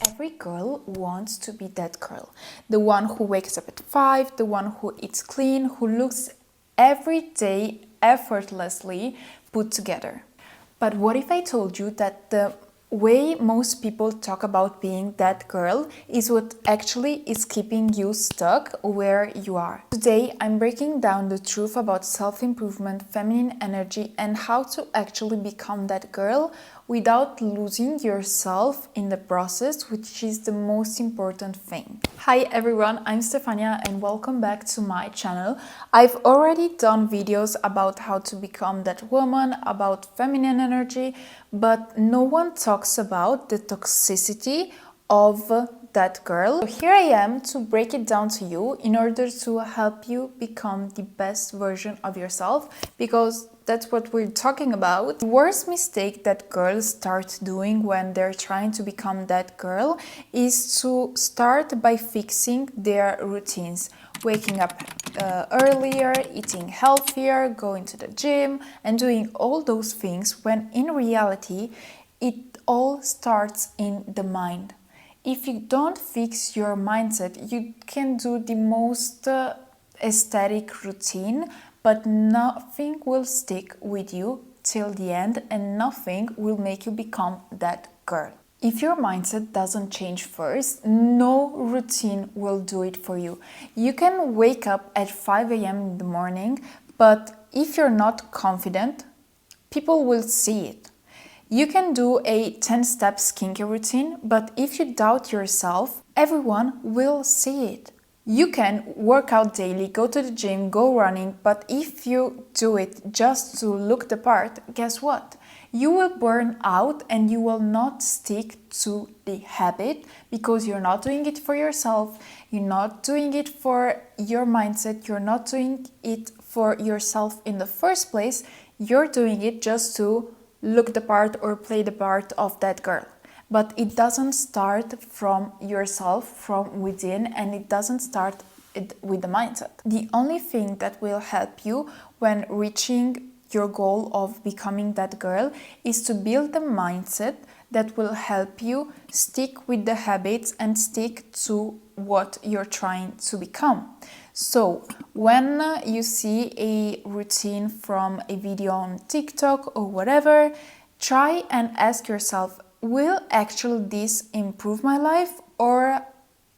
Every girl wants to be that girl. The one who wakes up at 5, the one who eats clean, who looks every day effortlessly put together. But what if I told you that the way most people talk about being that girl is what actually is keeping you stuck where you are? Today, I'm breaking down the truth about self-improvement, feminine energy, and how to actually become that girl without losing yourself in the process, which is the most important thing. Hi everyone, I'm Stefania and welcome back to my channel. I've already done videos about how to become that woman, about feminine energy, but no one talks about the toxicity of that girl. So here I am to break it down to you in order to help you become the best version of yourself, because that's what we're talking about. The worst mistake that girls start doing when they're trying to become that girl is to start by fixing their routines. Waking up earlier, eating healthier, going to the gym, and doing all those things when in reality it all starts in the mind. If you don't fix your mindset, you can do the most aesthetic routine, but nothing will stick with you till the end and nothing will make you become that girl. If your mindset doesn't change first, no routine will do it for you. You can wake up at 5 a.m. in the morning, but if you're not confident, people will see it. You can do a 10-step skincare routine, but if you doubt yourself, everyone will see it. You can work out daily, go to the gym, go running, but if you do it just to look the part, guess what? You will burn out and you will not stick to the habit because you're not doing it for yourself, you're not doing it for your mindset, you're not doing it for yourself in the first place, you're doing it just to look the part or play the part of that girl. But it doesn't start from yourself, from within, and it doesn't start with the mindset. The only thing that will help you when reaching your goal of becoming that girl is to build the mindset that will help you stick with the habits and stick to what you're trying to become. So when you see a routine from a video on TikTok or whatever, try and ask yourself, will actually this improve my life, or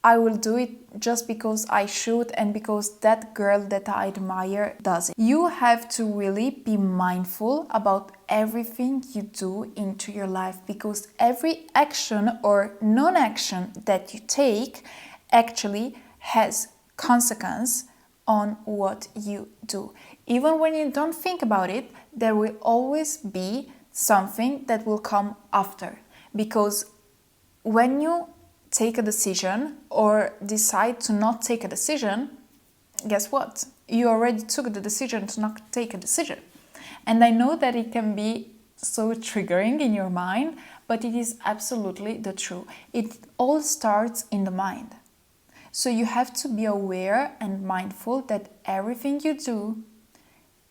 I will do it just because I should and because that girl that I admire does it. You have to really be mindful about everything you do into your life, because every action or non-action that you take actually has consequence on what you do. Even when you don't think about it, there will always be something that will come after. Because when you take a decision or decide to not take a decision, guess what? You already took the decision to not take a decision. And I know that it can be so triggering in your mind, but it is absolutely the truth. It all starts in the mind. So you have to be aware and mindful that everything you do,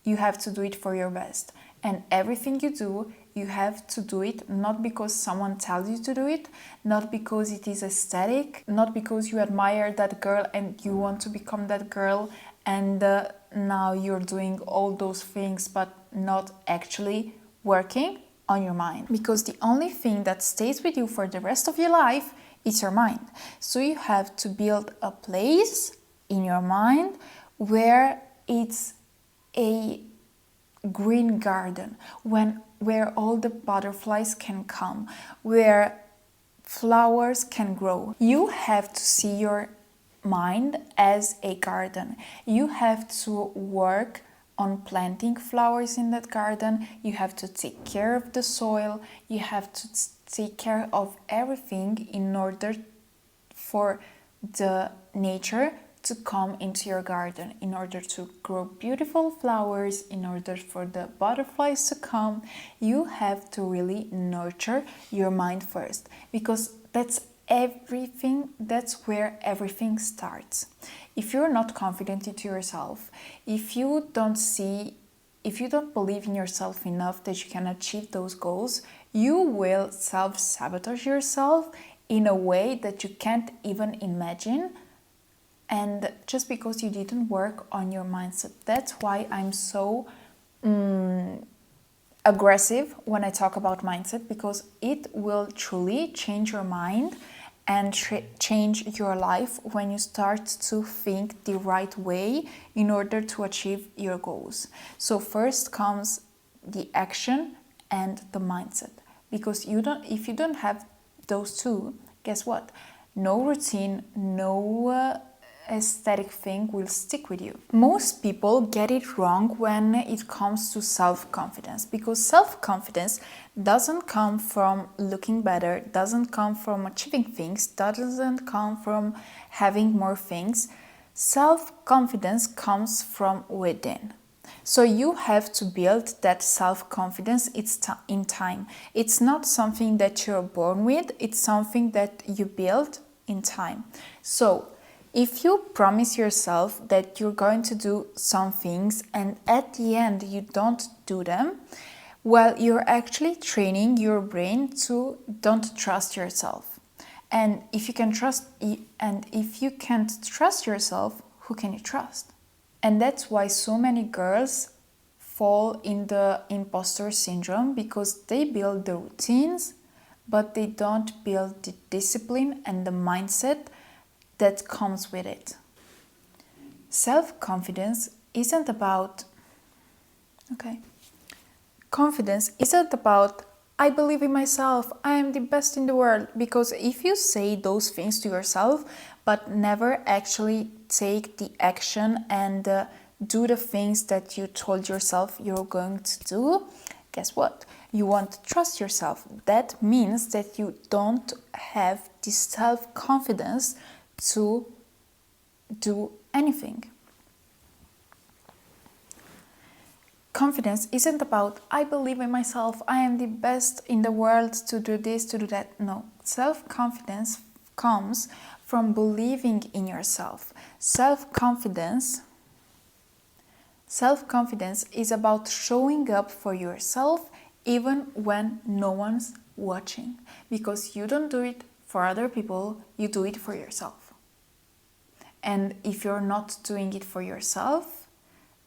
you have to do it for your best. And everything you do, you have to do it not because someone tells you to do it, not because it is aesthetic, not because you admire that girl and you want to become that girl, and now you're doing all those things but not actually working on your mind. Because the only thing that stays with you for the rest of your life is your mind. So you have to build a place in your mind where it's a green garden, where all the butterflies can come, where flowers can grow. You have to see your mind as a garden. You have to work on planting flowers in that garden. You have to take care of the soil. You have to take care of everything in order for the nature to come into your garden, in order to grow beautiful flowers, in order for the butterflies to come. You have to really nurture your mind first, because that's everything, that's where everything starts. If you're not confident into yourself, if you don't believe in yourself enough that you can achieve those goals, you will self-sabotage yourself in a way that you can't even imagine, and just because you didn't work on your mindset. That's why I'm so aggressive when I talk about mindset, because it will truly change your mind and change your life when you start to think the right way in order to achieve your goals. So first comes the action and the mindset, because if you don't have those two, guess what? No routine, no aesthetic thing will stick with you. Most people get it wrong when it comes to self-confidence, because self-confidence doesn't come from looking better, doesn't come from achieving things, doesn't come from having more things. Self-confidence comes from within. So you have to build that self-confidence in time. It's not something that you're born with, it's something that you build in time. So if you promise yourself that you're going to do some things and at the end you don't do them, well, you're actually training your brain to don't trust yourself. And if you can't trust yourself, who can you trust? And that's why so many girls fall in the imposter syndrome, because they build the routines, but they don't build the discipline and the mindset that comes with it. Self-confidence isn't about... Confidence isn't about, I believe in myself, I am the best in the world. Because if you say those things to yourself, but never actually take the action and do the things that you told yourself you're going to do, guess what? You won't trust yourself. That means that you don't have the self-confidence to do anything. Confidence isn't about, I believe in myself, I am the best in the world to do this, to do that. No, self-confidence comes from believing in yourself. Self-confidence is about showing up for yourself even when no one's watching. Because you don't do it for other people, you do it for yourself. And if you're not doing it for yourself,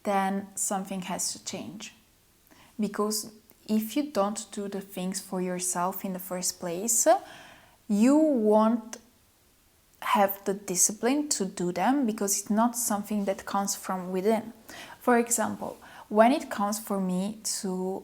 then something has to change. Because if you don't do the things for yourself in the first place, you won't have the discipline to do them, because it's not something that comes from within. For example, when it comes for me to,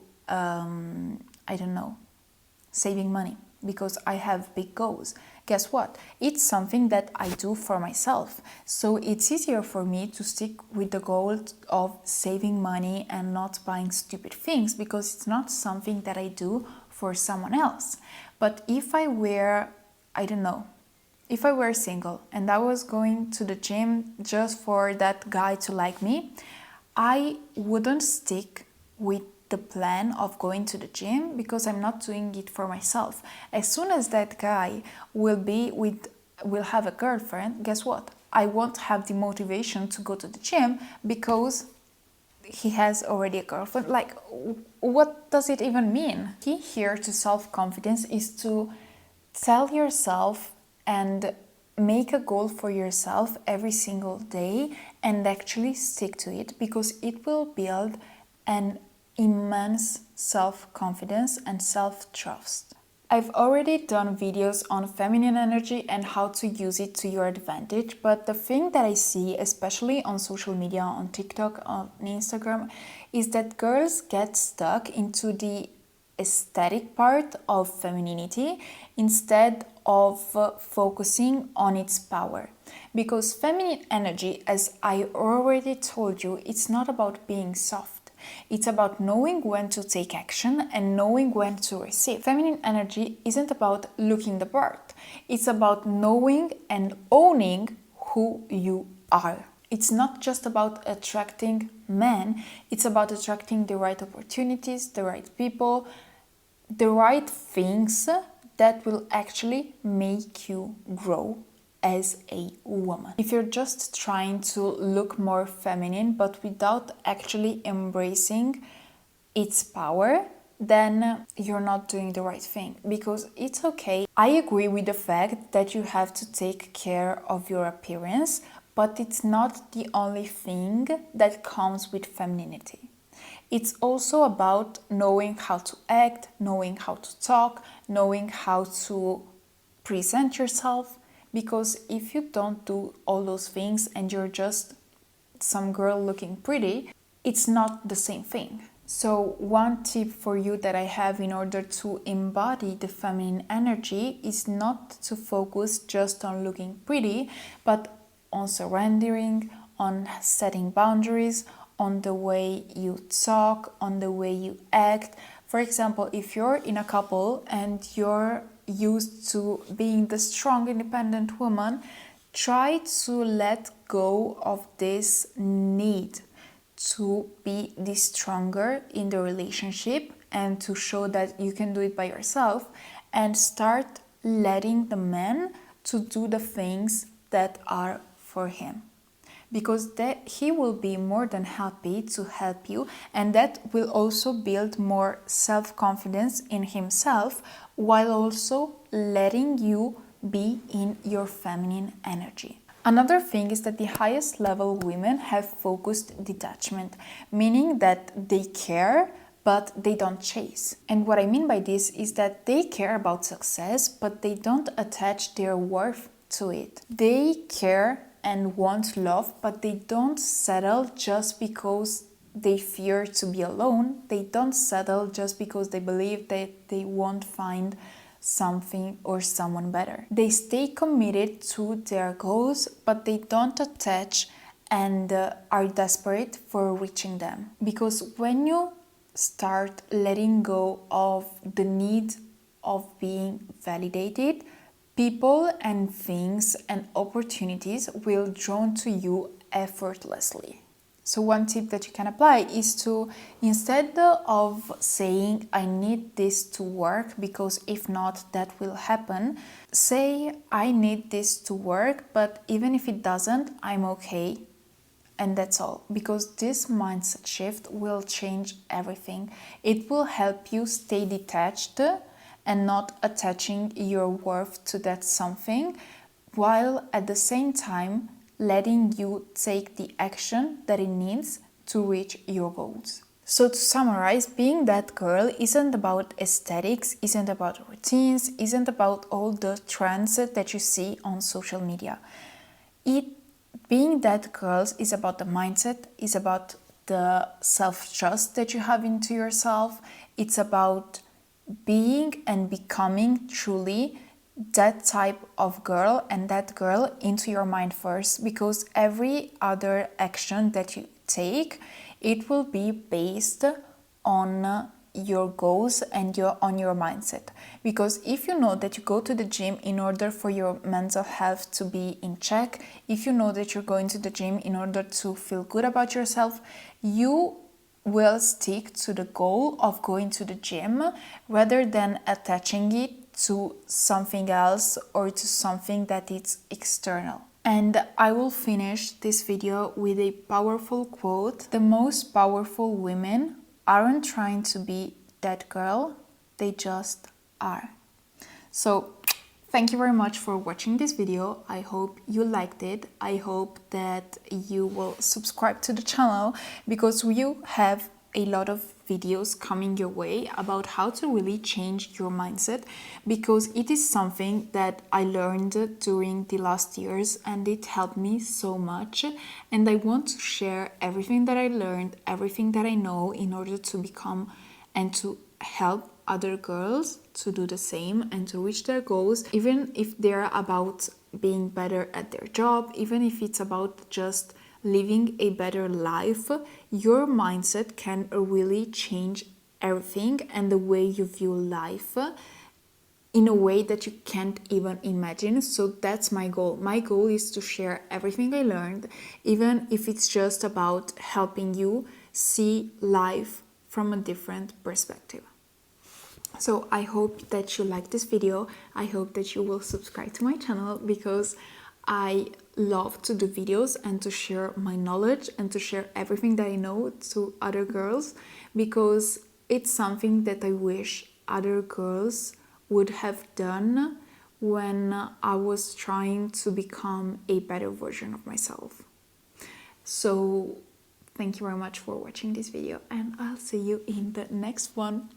saving money, because I have big goals, guess what? It's something that I do for myself. So it's easier for me to stick with the goal of saving money and not buying stupid things, because it's not something that I do for someone else. But if I were, if I were single and I was going to the gym just for that guy to like me, I wouldn't stick with the plan of going to the gym, because I'm not doing it for myself. As soon as that guy will have a girlfriend, guess what? I won't have the motivation to go to the gym because he has already a girlfriend. Like, what does it even mean? Key here to self-confidence is to tell yourself and make a goal for yourself every single day and actually stick to it, because it will build an immense self-confidence and self-trust. I've already done videos on feminine energy and how to use it to your advantage, but the thing that I see, especially on social media, on TikTok, on Instagram, is that girls get stuck into the aesthetic part of femininity instead of focusing on its power. Because feminine energy, as I already told you, it's not about being soft. It's about knowing when to take action and knowing when to receive. Feminine energy isn't about looking the part. It's about knowing and owning who you are. It's not just about attracting men. It's about attracting the right opportunities, the right people, the right things that will actually make you grow as a woman. If you're just trying to look more feminine but without actually embracing its power, then you're not doing the right thing, because it's okay. I agree with the fact that you have to take care of your appearance, but it's not the only thing that comes with femininity. It's also about knowing how to act, knowing how to talk, knowing how to present yourself, because if you don't do all those things and you're just some girl looking pretty, it's not the same thing. So one tip for you that I have in order to embody the feminine energy is not to focus just on looking pretty, but on surrendering, on setting boundaries, on the way you talk, on the way you act. For example, if you're in a couple and you're used to being the strong, independent woman, try to let go of this need to be the stronger in the relationship and to show that you can do it by yourself, and start letting the man to do the things that are for him, because that he will be more than happy to help you, and that will also build more self-confidence in himself, while also letting you be in your feminine energy. Another thing is that the highest level women have focused detachment, meaning that they care, but they don't chase. And what I mean by this is that they care about success, but they don't attach their worth to it. They care and want love, but they don't settle just because they fear to be alone. They don't settle just because they believe that they won't find something or someone better. They stay committed to their goals, but they don't attach and are desperate for reaching them. Because when you start letting go of the need of being validated, people and things and opportunities will drawn to you effortlessly. So one tip that you can apply is to, instead of saying I need this to work because if not that will happen, say I need this to work, but even if it doesn't, I'm okay. And that's all, because this mindset shift will change everything. It will help you stay detached and not attaching your worth to that something, while at the same time letting you take the action that it needs to reach your goals. So to summarize, being that girl isn't about aesthetics, isn't about routines, isn't about all the trends that you see on social media. Being that girl is about the mindset, is about the self-trust that you have into yourself. It's about being and becoming truly that type of girl, and that girl into your mind first, because every other action that you take, it will be based on your goals and on your mindset. Because if you know that you go to the gym in order for your mental health to be in check, if you know that you're going to the gym in order to feel good about yourself, you will stick to the goal of going to the gym rather than attaching it to something else or to something that is external. And I will finish this video with a powerful quote. The most powerful women aren't trying to be that girl, they just are. So thank you very much for watching this video. I hope you liked it. I hope that you will subscribe to the channel, because you have a lot of videos coming your way about how to really change your mindset, because it is something that I learned during the last years and it helped me so much, and I want to share everything that I learned, everything that I know, in order to become and to help other girls to do the same and to reach their goals, even if they're about being better at their job, even if it's about just living a better life. Your mindset can really change everything and the way you view life in a way that you can't even imagine. So that's my goal. My goal is to share everything I learned, even if it's just about helping you see life from a different perspective. So I hope that you like this video. I hope that you will subscribe to my channel, because I love to do videos and to share my knowledge and to share everything that I know to other girls, because it's something that I wish other girls would have done when I was trying to become a better version of myself. So thank you very much for watching this video, and I'll see you in the next one.